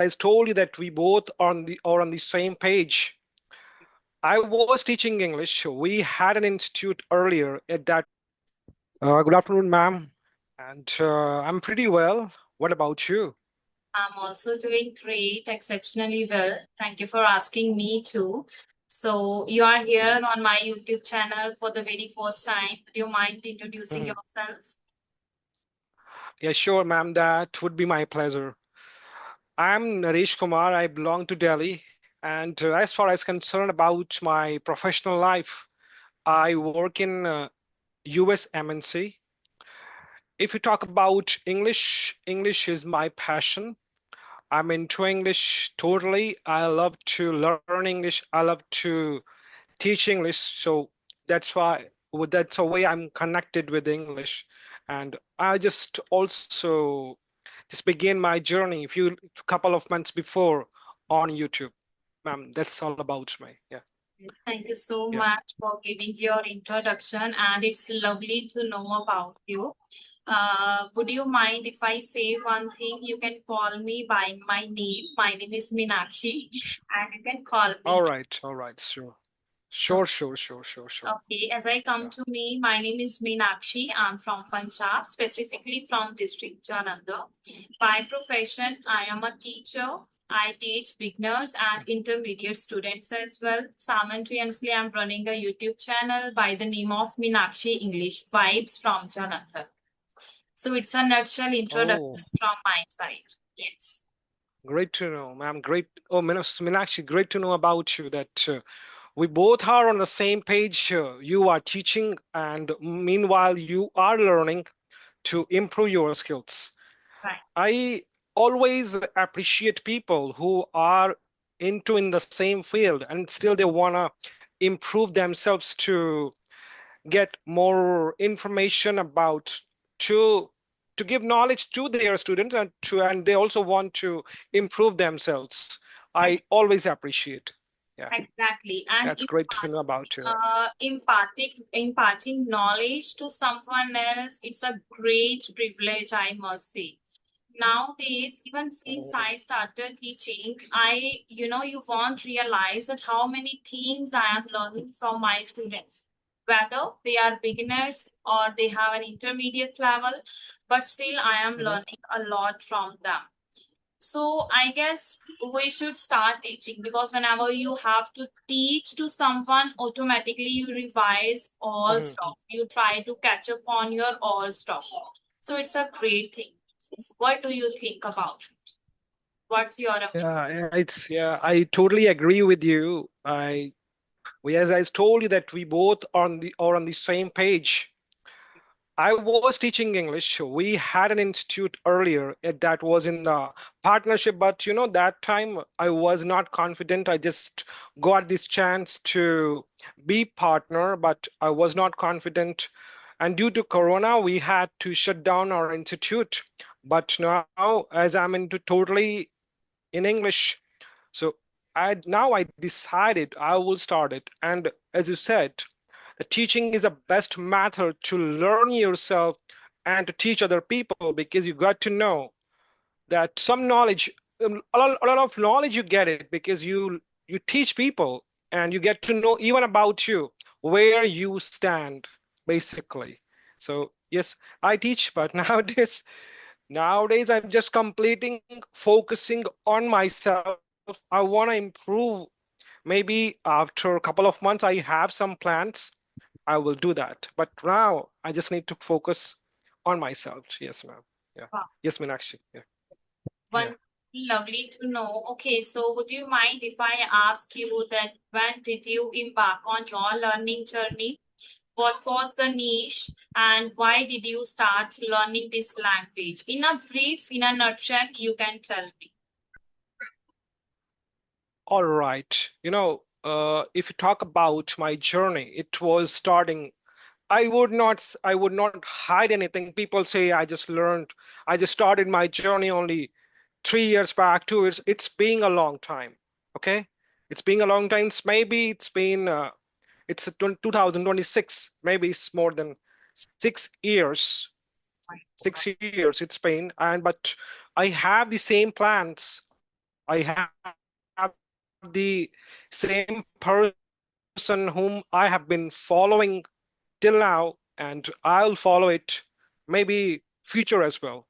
I told you that we both are on the same page. I was teaching English. We had an institute earlier at that. Good afternoon, ma'am. And I'm pretty well. What about you? I'm also doing great, exceptionally well. Thank you for asking me too. So, you are here on my YouTube channel for the very first time. Would you mind introducing Mhm. yourself? Yeah, sure, ma'am. That would be my pleasure. I'm Naresh Kumar. I belong to Delhi. And as far as concerned about my professional life, I work in US MNC. If you talk about English, English is my passion. I'm into English totally. I love to learn English. I love to teach English. So that's a way I'm connected with English. And I just also just began my journey a few couple of months before on YouTube. Ma'am, that's all about me. Yeah. Thank you so Yeah. much for giving your introduction, and it's lovely to know about you. Would you mind if I say one thing? You can call me by my name. My name is Meenakshi, and you can call All me. right. All right. Sure. So, Sure. okay, as I come Yeah. to me, my name is Meenakshi. I'm from Punjab, specifically from district Jalandhar. By profession, I am a teacher. I teach beginners and intermediate students as well. Simultaneously, I'm running a YouTube channel by the name of Meenakshi English Vibes from Jalandhar. So it's a nutshell Oh, introduction from my side. Yes. great to know, ma'am. Great. Oh, Meenakshi, great to know about you that we both are on the same page. You are teaching, and meanwhile, you are learning to improve your skills. Right. I always appreciate people who are into in the same field and still they want to improve themselves to get more information about to to give knowledge to their students and they also want to improve themselves. I always appreciate. Yeah, Exactly. And that's great to know about you. imparting knowledge to someone else, it's a great privilege, I must say. Nowadays, even since I started teaching, you won't realize that how many things I am learning from my students, whether they are beginners or they have an intermediate level, but still I am Mhm. learning a lot from them. So I guess we should start teaching, because whenever you have to teach to someone, automatically you revise all Mhm. stuff. You try to catch up on your all stuff. So it's a great thing. What do you think about it? What's your opinion? Yeah, I totally agree with you. As I told you that we both are on the same page. I was teaching English. We had an institute earlier that was in the partnership, but that time I was not confident. I just got this chance to be partner, but I was not confident. And due to Corona, we had to shut down our institute. But now, as I'm into totally in English, so I decided I will start it. And as you said, the teaching is the best method to learn yourself and to teach other people because you got to know that some knowledge, a lot of knowledge you get it because you teach people and you get to know even about you where you stand basically. So yes, I teach, but nowadays I'm just completing, focusing on myself. I want to improve. Maybe after a couple of months, I have some plans. I will do that. But now I just need to focus on myself. Yes, ma'am. Yeah. Wow. Yes, Meenakshi. Yeah. Yeah. One lovely to know. Okay, so would you mind if I ask you that when did you embark on your learning journey? What was the niche and why did you start learning this language? In a nutshell, you can tell me. All right. If you talk about my journey, it was starting. I would not hide anything. People say I just started my journey only 3 years back, 2 years. It's been a long time. Okay. It's been a long time. It's 2026. Maybe it's more than 6 years. 6 years it's been, but I have the same plans. I have the same person whom I have been following till now, and I'll follow it maybe future as well.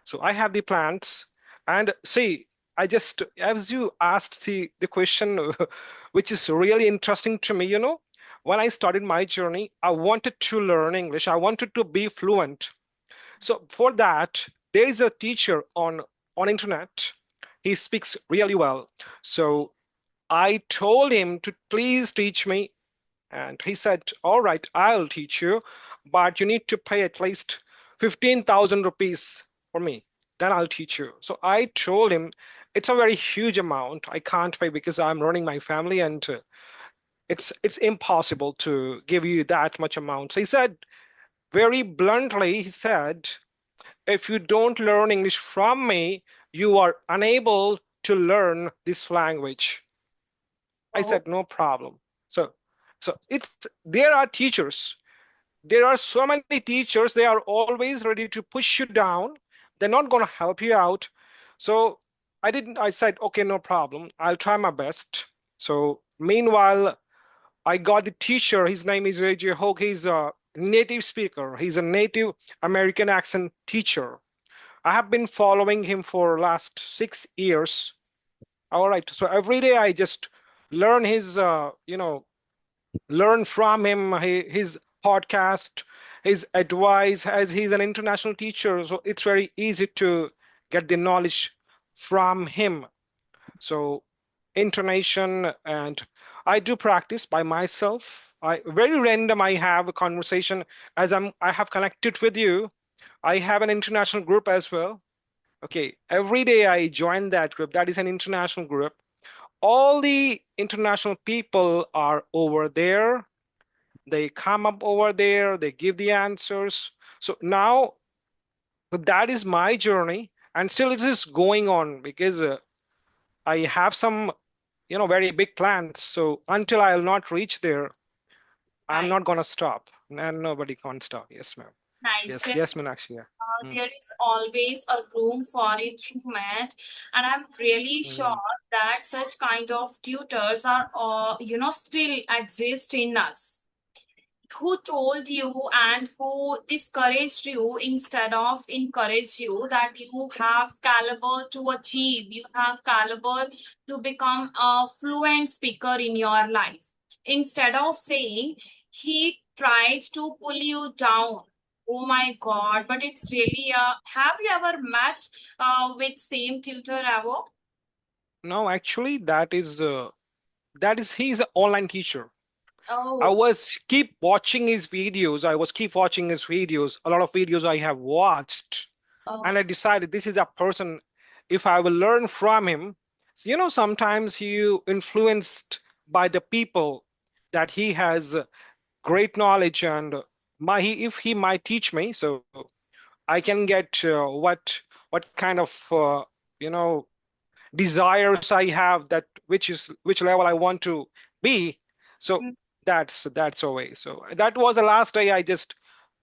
So I have the plans. And see, I just, as you asked the question, which is really interesting to me, when I started my journey, I wanted to learn English. I wanted to be fluent. So for that, there is a teacher on internet. He speaks really well. So I told him to please teach me, and he said, all right, I'll teach you, but you need to pay at least 15,000 rupees for me. Then I'll teach you. So I told him it's a very huge amount. I can't pay because I'm running my family, and it's impossible to give you that much amount. So he said very bluntly, he said, if you don't learn English from me, you are unable to learn this language. I Oh, said, no problem. So, so there are teachers. There are so many teachers. They are always ready to push you down. They're not going to help you out. So I said, okay, no problem. I'll try my best. So meanwhile, I got the teacher. His name is AJ Hogue. He's a native speaker. He's a native American accent teacher. I have been following him for last 6 years. All right. So every day I just learn learn from him, his podcast, his advice, as he's an international teacher. So it's very easy to get the knowledge from him. So intonation, and I do practice by myself. I very random I have a conversation as I have connected with you. I have an international group as well. Okay, every day I join that group. That is an international group. All the international people are over there. They come up over there, they give the answers. So now that is my journey, and still it is going on because I have some, very big plans. So until I'll not reach there, I'm nice. not gonna stop, and nobody can stop. Yes, ma'am. Nice. Yes, yes, Meenakshi. Yeah. Mm, There is always a room for improvement, and I'm really mm. sure that such kind of tutors are, still exist in us. Who told you and who discouraged you instead of encourage you that you have caliber to achieve, you have caliber to become a fluent speaker in your life, instead of saying he tried to pull you down. Oh my god, but it's really have you ever met with same tutor ever? No, actually, that is he's an online teacher. I Oh, was keep watching his videos. I was keep watching his videos. A lot of videos I have watched, oh, and I decided this is a person. If I will learn from him, so, sometimes you influenced by the people that he has great knowledge, and if he might teach me, so I can get what kind of you know desires I have, that which level I want to be. So mm, that's a way. So that was the last day I just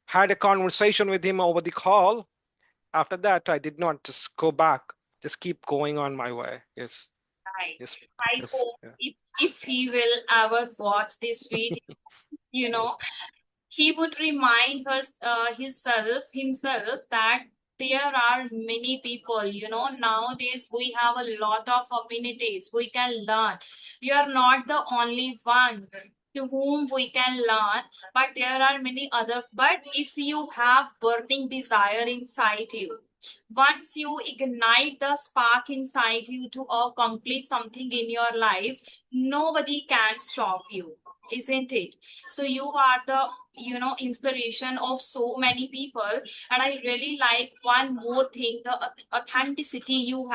had a conversation with him over the call. After that, I did not just go back, just keep going on my way. Yes, right. yes, I yes, hope yeah. if he will ever watch this video, you know, he would remind himself that there are many people, nowadays we have a lot of amenities we can learn. You are not the only one to whom we can learn, but there are many other. But if you have burning desire inside you, once you ignite the spark inside you to accomplish something in your life, nobody can stop you, isn't it? So you are the inspiration of so many people. And I really like one more thing, the authenticity you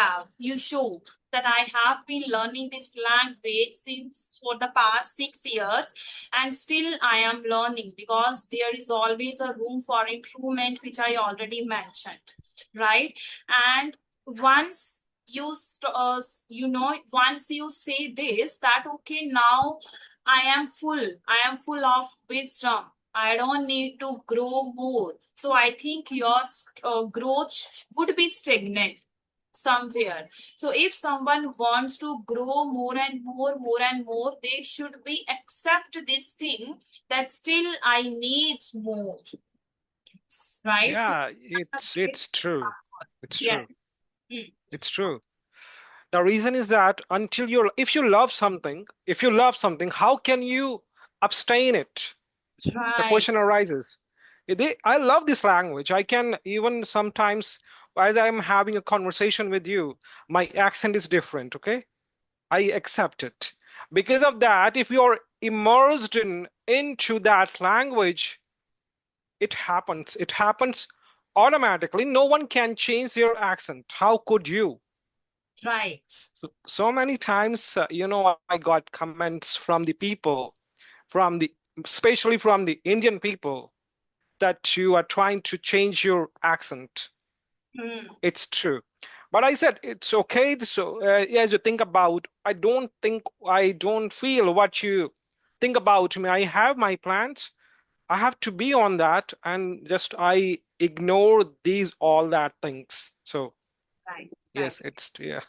show, that I have been learning this language since for the past 6 years, and still I am learning because there is always a room for improvement, which I already mentioned, right? And once once you say this, that okay, now I am full of wisdom, I don't need to grow more, so I think your growth would be stagnant. somewhere. So if someone wants to grow more and more, they should be accept this thing that still I need more, right? So Yeah, it's true. It's yes. true. Mm, It's true. The reason is that until if you love something, how can you abstain it? The right. question arises. I love this language. I can even sometimes, as I'm having a conversation with you, my accent is different, okay? I accept it. Because of that, if you're immersed into that language, it happens. It happens automatically. No one can change your accent. How could you? Right. So many times, I got comments from the people, from the, especially from the Indian people, that you are trying to change your accent. Mm, It's true. But I said it's okay. So as you think about, I don't feel what you think about me. I have my plans. I have to be on that, and just I ignore these all that things. So right. Right. yes, it's yeah,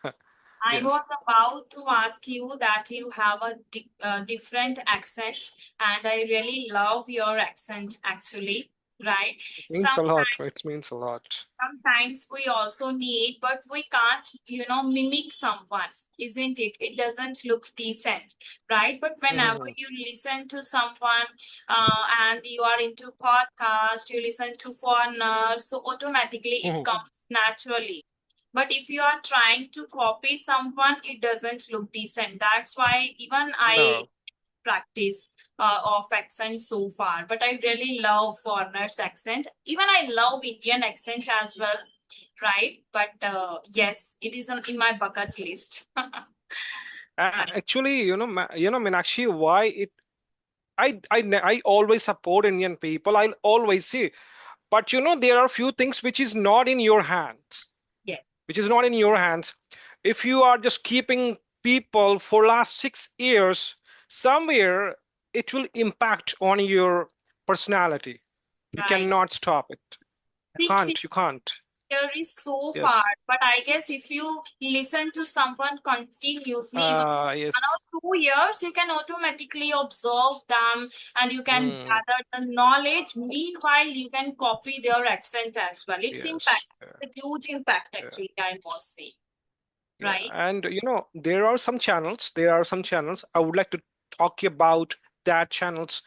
I yes. was about to ask you that you have a different accent, and I really love your accent actually, right? It means a lot. Sometimes, It means a lot. sometimes we also need, but we can't, mimic someone, isn't it? It doesn't look decent, right? But whenever Mhm, you listen to someone, and you are into podcast, you listen to foreigners, so automatically it mhm. comes naturally. But if you are trying to copy someone, it doesn't look decent. That's why even I No. practice of accent so far. But I really love foreigners' accent. Even I love Indian accent as well, right? But yes, it is in my bucket list. Actually, Meenakshi, why it I always support Indian people. I always see. But there are few things which is not in your hands. Yeah, Which is not in your hands. If you are just keeping people for last 6 years, somewhere it will impact on your personality. You right. cannot stop it. You 6 years can't. You can't. is so far, Yes. but I guess if you listen to someone continuously, even 1 Yes. or 2 years, you can automatically observe them and you can Mm, gather the knowledge. Meanwhile, you can copy their accent as well. It's yes. impact, a huge impact Yeah. actually, I must say, Yeah. right? And there are some channels. There are some channels. I would like to talk about that channels.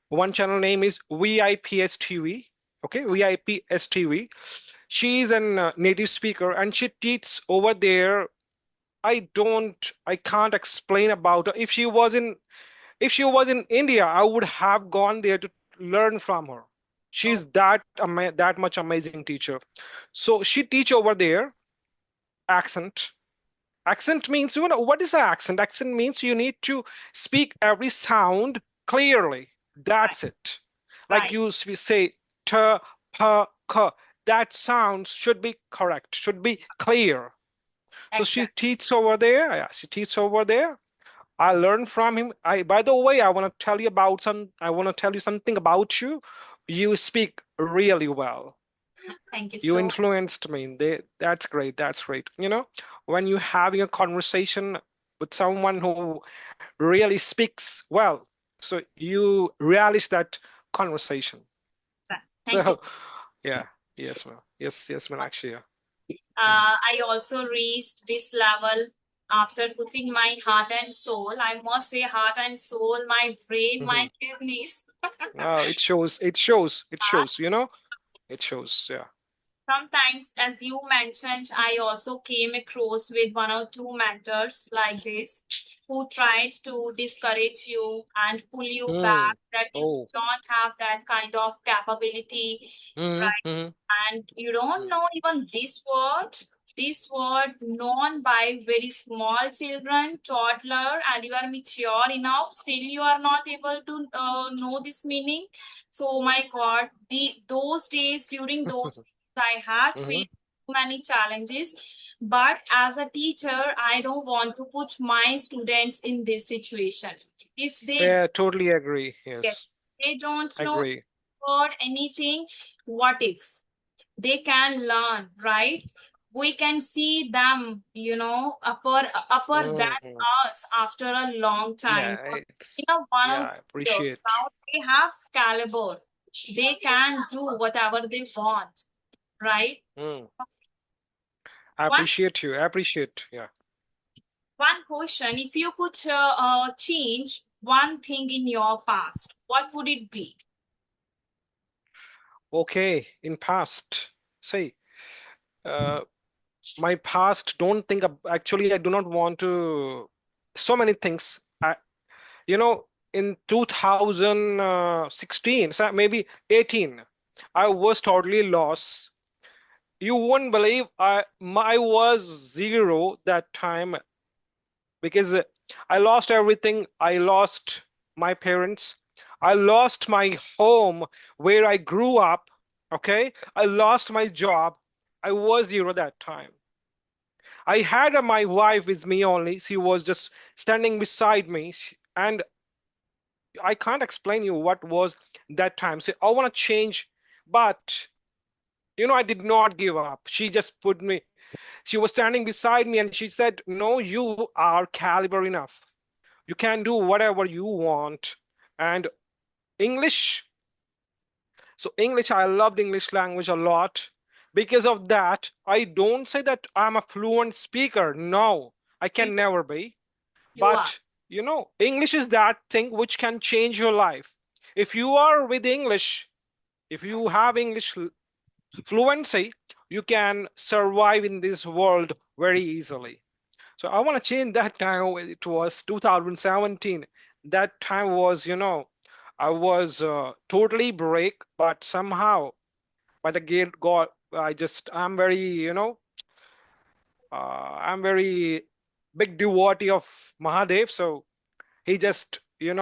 One channel name is VIPS TV. Okay, VIPS TV. She is a native speaker and she teaches over there. I can't explain about her. If she was in India, I would have gone there to learn from her. Oh, She's that much amazing teacher. So she teach over there accent. Accent means, what is accent? Accent means you need to speak every sound clearly. right, That's it. Like right, we say t, p, k. That sounds should be correct, should be clear. So she exactly. teaches over there. Yeah, she teaches over there. I learned from him. By the way, I want to tell you something about you. You speak really well. Thank you You so influenced me. That's great. That's great. When you're having a conversation with someone who really speaks well, so you relish that conversation. much. Thank you. So, yeah, yes, ma'am. Yes, ma'am. Actually, yeah. Mhm. I also reached this level after putting my heart and soul. I must say, heart and soul, my brain, my Mhm. kidneys. It shows. It shows. It Uh, shows. It shows. Yeah. Sometimes, as you mentioned, I also came across with 1 or 2 mentors like this who tried to discourage you and pull you back Mm. that you Oh. don't have that kind of capability, right? Mm-hmm. And you don't know even this word known by very small children, toddler, and you are mature enough, still you are not able to know this meaning. So my God, those days, during those days, I had Mm-hmm. faced many challenges. But as a teacher, I don't want to put my students in this situation. If they Yeah, totally agree. get, Yes, they don't know agree. word anything, what if? They can learn, right? we can see them, upper than Mhm. us after a long time. Yeah, In it's a one yeah, or I 2 years, appreciate. now they have caliber. They can do whatever they want, right? Mm. I One appreciate you. I appreciate. Yeah. one question: if you could change one thing in your past, what would it be? Okay. In past, say, uh, my past. Don't think. Actually, I do not want to. So many things. You know, in 2016, so maybe 18, I was totally lost. You won't believe I was zero that time because I lost everything. I lost my parents. I lost my home where I grew up. Okay. I lost my job. I was zero that time. I had my wife with me only. She was just standing beside me. And I can't explain you what was that time. So I want to change, but I did not give up. She just put me, she was standing beside me and she said, "No, you are caliber enough. You can do whatever you want." And English, so English, I loved English language a lot. Because of that, I don't say that I'm a fluent speaker. No, I You, can never be. you are. But English is that thing which can change your life. If you are with English, if you have English fluency, you can survive in this world very easily. So I want to change that time. It was 2017. That time was, I was totally break, but somehow by the gate God, I'm very, I'm very big devotee of Mahadev. So he just, he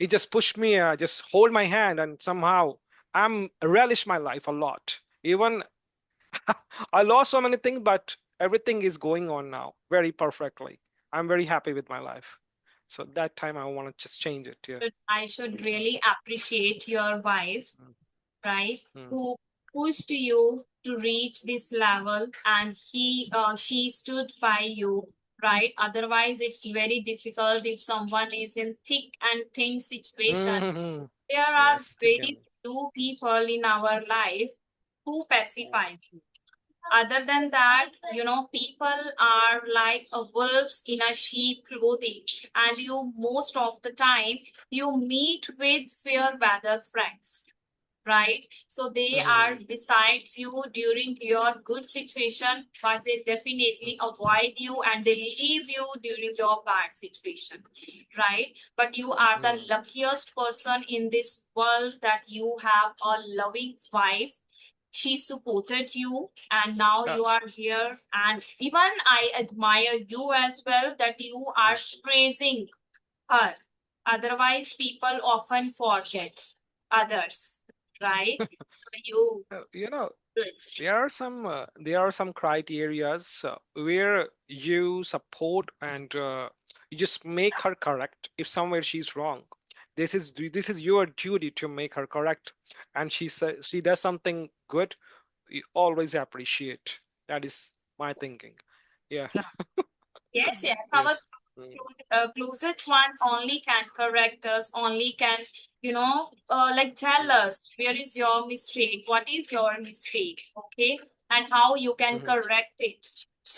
just pushed me, just hold my hand, and somehow I'm relish my life a lot. Even I lost so many things, but everything is going on now very perfectly. I'm very happy with my life. So that time I want to just change it. Yeah. I should really appreciate your wife, Mm, right? mm, Who pushed you to reach this level, and she stood by you, right? Otherwise, it's very difficult if someone is in thick and thin situation. mm. There are Yes, they very can. few people in our life who Mm, pacifies you. Other than that, people are like a wolves in a sheep clothing, and you most of the time you meet with fair weather friends, right? So they are mhm, besides you during your good situation, but they definitely avoid you and they leave you during your bad situation, right? But you are the mm. luckiest person in this world that you have a loving wife. She supported you and now Yeah. you are here, and even I admire you as well that you are Mm. praising her. Otherwise people often forget others, right? You You know, good. there are some criterias where you support and you just make her correct if somewhere she's wrong. This is your duty to make her correct, and she does something good. You always appreciate. That is my thinking. Yeah. Yes, yes. Our Yes. Mm, closet one only can correct us, only can, like tell mm, us where is your mistake, what is your mistake, okay, and how you can mhm, correct it,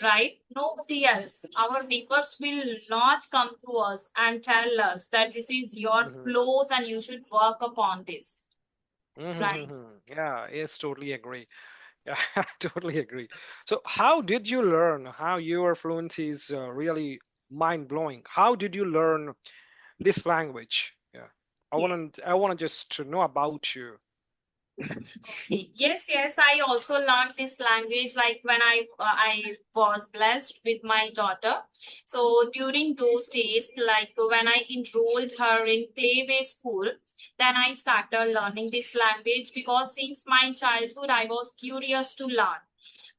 right? Nobody else. Our neighbors will not come to us and tell us that this is your mhm, flaws and you should work upon this, right? mhm. Yeah. Yes. Totally agree. Yeah, I totally agree. So, how did you learn? How your fluency is really mind blowing? How did you learn this language? Yeah, Yes. I want to just to know about you. Yes, yes. I also learned this language like when I was blessed with my daughter. So during those days, like when I enrolled her in playway school, then I started learning this language because since my childhood I was curious to learn,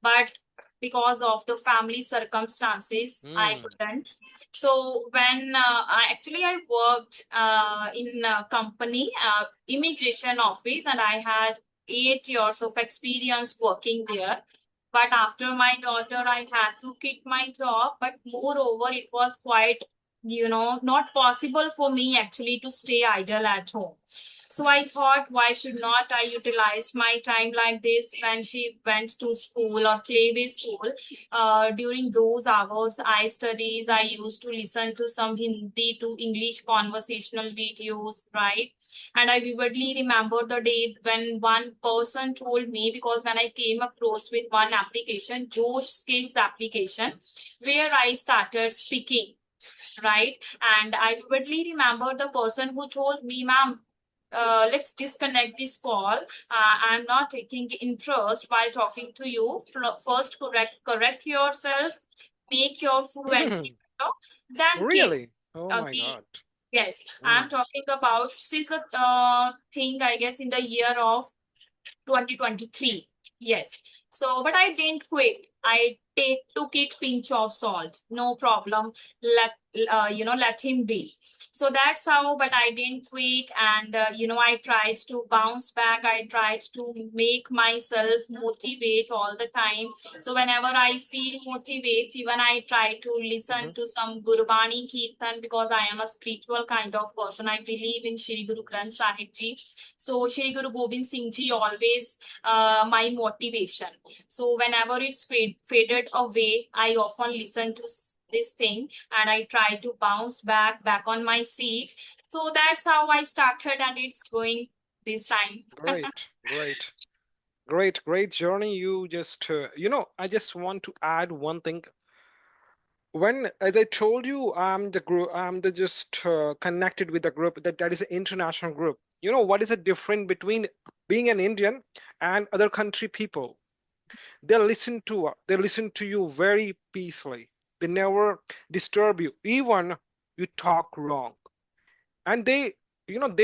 but because of the family circumstances I Mm, couldn't. So when I worked in a company immigration office, and I had 8 years of experience working there. But after my daughter, I had to quit my job. But moreover, it was quite, not possible for me actually to stay idle at home. So I thought, why should not I utilize my time like this when she went to school or play-based school? During those hours, I used to listen to some Hindi to English conversational videos, right? And I vividly remember the day when one person told me, because when I came across with one application, Josh Skills application, where I started speaking, right? And I vividly remember the person who told me, ma'am, let's disconnect this call. I'm not taking interest while talking to you. First, correct yourself, make your fluency better, then give. Really? Oh my Give. God. Yes, I'm Mm. talking about, this is a thing, I guess, in the year of 2023. Yes. So, but I didn't quit. Took it pinch of salt. No problem. Let him be. So that's how, but I didn't quit. And, I tried to bounce back. I tried to make myself motivate all the time. So whenever I feel motivated, even I try to listen Mhm. to some Gurbani Kirtan, because I am a spiritual kind of person. I believe in Shri Guru Granth Sahib Ji. So Shri Guru Gobind Singh Ji always my motivation. So whenever it's faded away, I often listen to this thing, and I try to bounce back on my feet. So that's how I started, and it's going this time. Great, great, great journey. You just, I just want to add one thing. When, as I told you, I'm the group, I'm the just connected with the group that is an international group. You know, what is the difference between being an Indian and other country people? They listen to you very peacefully. They never disturb you, even you talk wrong. And they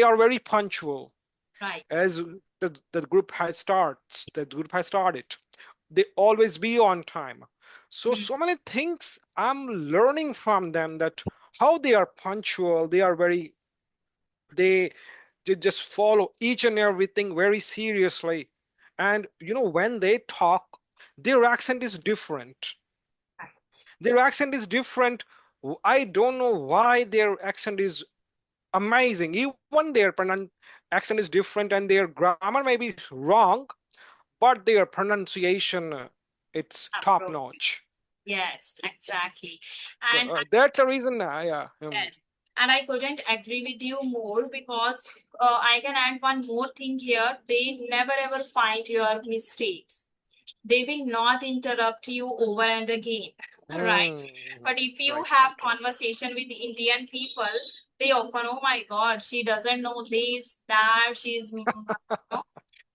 are very punctual. Right. As the group has started, they always be on time. So Hmm. so many things I'm learning from them, that how they are punctual, they they just follow each and everything very seriously. And when they talk, their accent is different. Right. I don't know why their accent is amazing. Even their accent is different, and their grammar may be wrong, but their pronunciation, it's top Appropriate. notch. Yes, exactly. So And that's the reason. Yeah. yes, and I couldn't agree with you more, because I can add one more thing here. They never ever find your mistakes. They will not interrupt you over and again, right? But if you Right, have right, right. conversation with the Indian people, they often, oh my God, she doesn't know this, that, she's making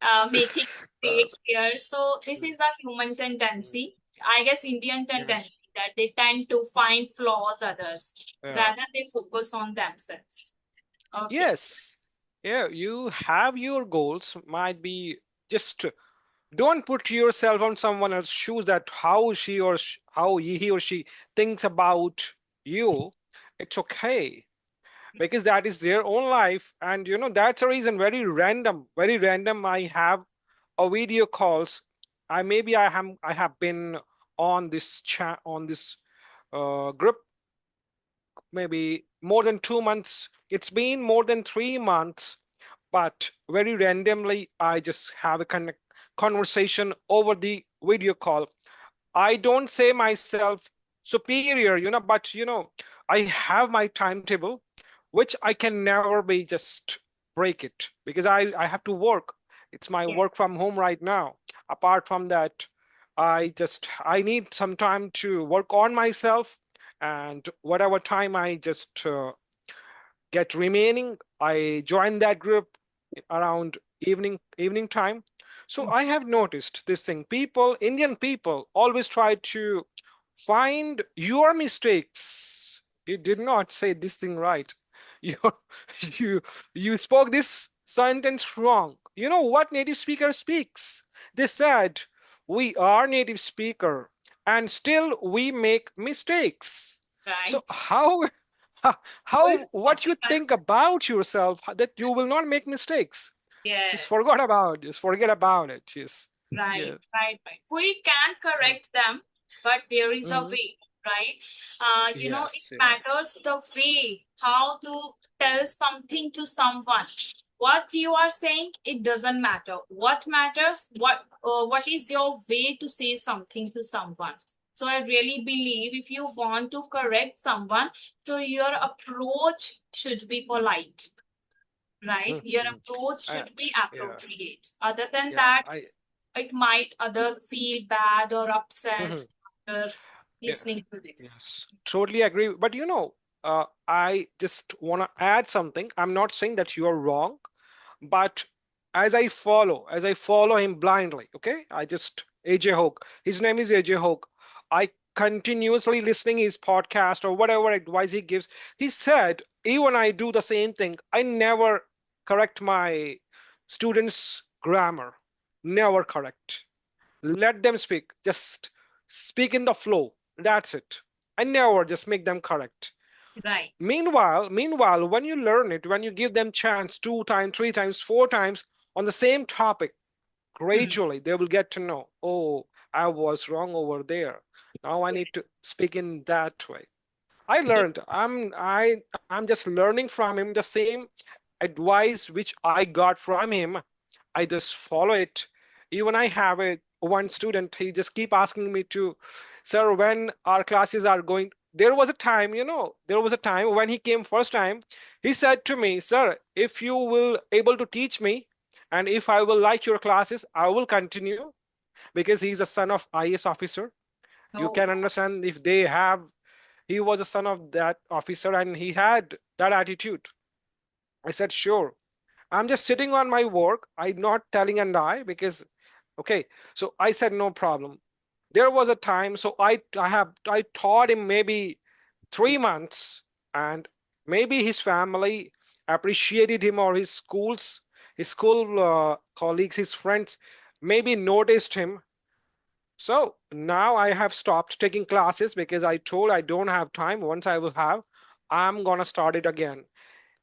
Uh, mistakes here. So this is the human tendency, I guess, Indian yeah, tendency, that they tend to find flaws others yeah. rather they focus on themselves. Okay. Yes. Yeah, you have your goals. Might be just don't put yourself on someone else's shoes, that how he or she thinks about you. It's okay, because that is their own life. And that's a reason, very random, I have a video calls. I have been on this chat, on this group, maybe more than 2 months. It's been more than 3 months, but very randomly I just have a conversation over the video call. I don't say myself superior, but I have my timetable, which I can never be just break it, because I have to work. It's my Yeah. work from home right now. Apart from that, I need some time to work on myself, and whatever time I just get remaining, I join that group around evening time. So I have noticed this thing. Indian people always try to find your mistakes. You did not say this thing right. You you you spoke this sentence wrong. You know what native speaker speaks? They said we are native speaker and still we make mistakes. So Right. how How is it what you possible? think about yourself, that you will not make mistakes? Just Yes. forget about it. Just forget about it. Yes. Right, Yeah. right, right. We can Mm. correct them, but there is a Mhm. way, right? It Yes, yeah. matters the way how to tell something to someone. What you are saying, it doesn't matter. What matters, what is your way to say something to someone? So I really believe if you want to correct someone, so your approach should be polite, right? Your Mhm. approach Uh, should be yeah, appropriate. Other than yeah. that, it might other feel bad or upset Mhm. after Yeah, listening to this. yes, totally agree. But I just want to add something. I'm not saying that you are wrong, but as I follow him blindly, okay? I just AJ Hoke. His name is AJ Hoke. I continuously listening his podcast or whatever advice he gives. He said, even I do the same thing. I never correct my students' grammar. Never correct. Let them speak. Just speak in the flow. That's it. I never just make them correct. Right. Meanwhile, when you learn it, when you give them chance 2 times, 3 times, 4 times on the same topic, Hmm. gradually they will get to know, oh, I was wrong over there. Now I need to speak in that way. I learned. I'm just learning from him the same advice which I got from him. I just follow it. Even I have a one student, he just keep asking me to, sir, when our classes are going. There was a time, there was a time when he came first time, he said to me, sir, if you will able to teach me and if I will like your classes, I will continue, because he's a son of IS officer. You Oh, can understand if they have, he was a son of that officer and he had that attitude. I said, sure. I'm just sitting on my work. I'm not telling and I because okay. So I said no problem. There was a time, so I taught him maybe 3 months, and maybe his family appreciated him, or his school colleagues, his friends maybe noticed him. So now I have stopped taking classes because I told I don't have time. Once I will have, I'm gonna start it again.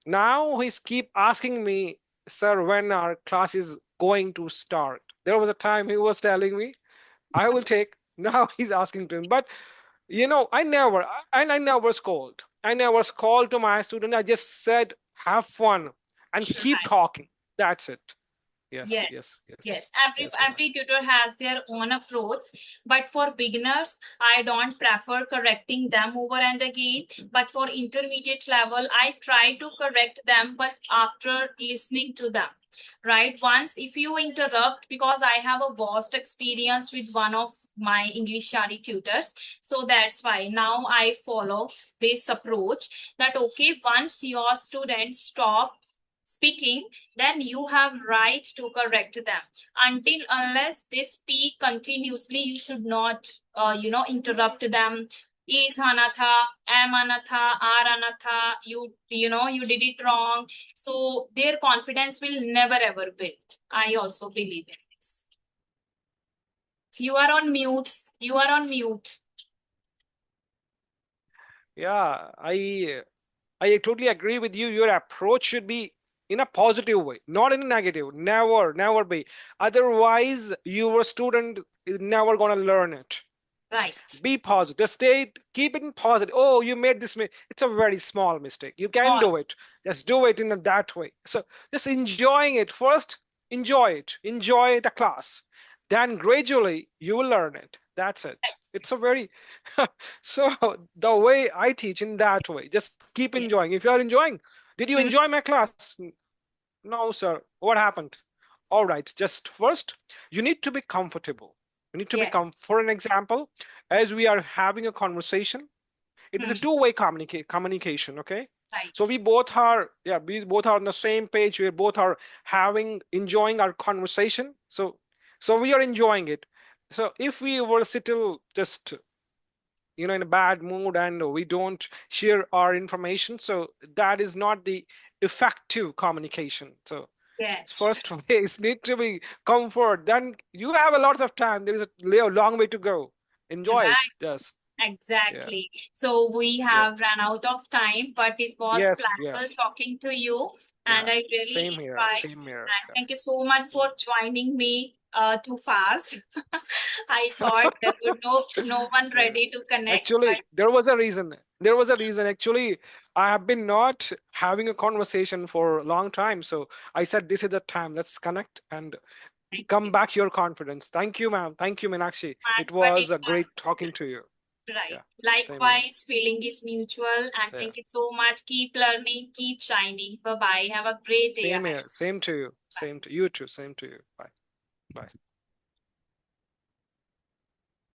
Now he's keep asking me, sir, when our class is going to start. There was a time he was telling me, I will take. Now he's asking to him. But I never scold. I never scold to my student. I just said, have fun and keep right. talking. That's it. Yes, Yes. yes, yes, Yes, yes, every Meenakshi. tutor has their own approach, but for beginners, I don't prefer correcting them over and again. But for intermediate level, I try to correct them, but after listening to them, right? Once, if you interrupt, because I have a vast experience with one of my English study tutors, so that's why now I follow this approach that okay, once your students stop speaking, then you have right to correct them. Until unless they speak continuously, you should not interrupt them. Is anatha, am anatha, are anatha, you did it wrong. So their confidence will never ever build. I also believe in this. You are on mute. You are on mute. Yeah, I totally agree with you. Your approach should be in a positive way, not in a negative. Never, never be. Otherwise, your student is never gonna learn it. Right. Be positive. Stay, keep it in positive. Oh, you made this mistake. It's a very small mistake. You can All do it. Just do it in that way. So just enjoying it first. Enjoy it. Enjoy the class. Then gradually you will learn it. That's it. It's a very so the way I teach in that way. Just keep yeah. enjoying. If you are enjoying, did you Mhm. enjoy my class? No, sir. What happened? All right. Just first, you need to be comfortable. You need to be Yeah. for an example, as we are having a conversation, it is a Mhm. two-way communication. Okay. So Right. we both are on the same page. We both are enjoying our conversation. So we are enjoying it. So if we were still just in a bad mood and we don't share our information, so that is not the effective communication. So Yes. first way is need to be comfort, then you have a lot of time. There is a long way to go. Enjoy it, Right. just. Yeah, Exactly. So we yeah, have run out of time, but it was yes, yeah, pleasure talking to you, and yeah, I really same here, enjoyed. same here. And thank you so much Yeah. for joining me too fast. I thought there would no one Yeah. ready to connect, Actually, but there was a reason. There was a reason. Actually, I have been not having a conversation for a long time. So I said, this is the time. Let's connect and thank come you back your confidence. Thank you, ma'am. Thank you, Meenakshi. It much. But was a great talking to you. right. Yeah, same here. Likewise, feeling is mutual, and Same, thank you so much. Keep learning, keep shining. Bye bye. Have a great day same ahead. here. Same to you. Bye. Same to you too. Same to you. Bye. Bye.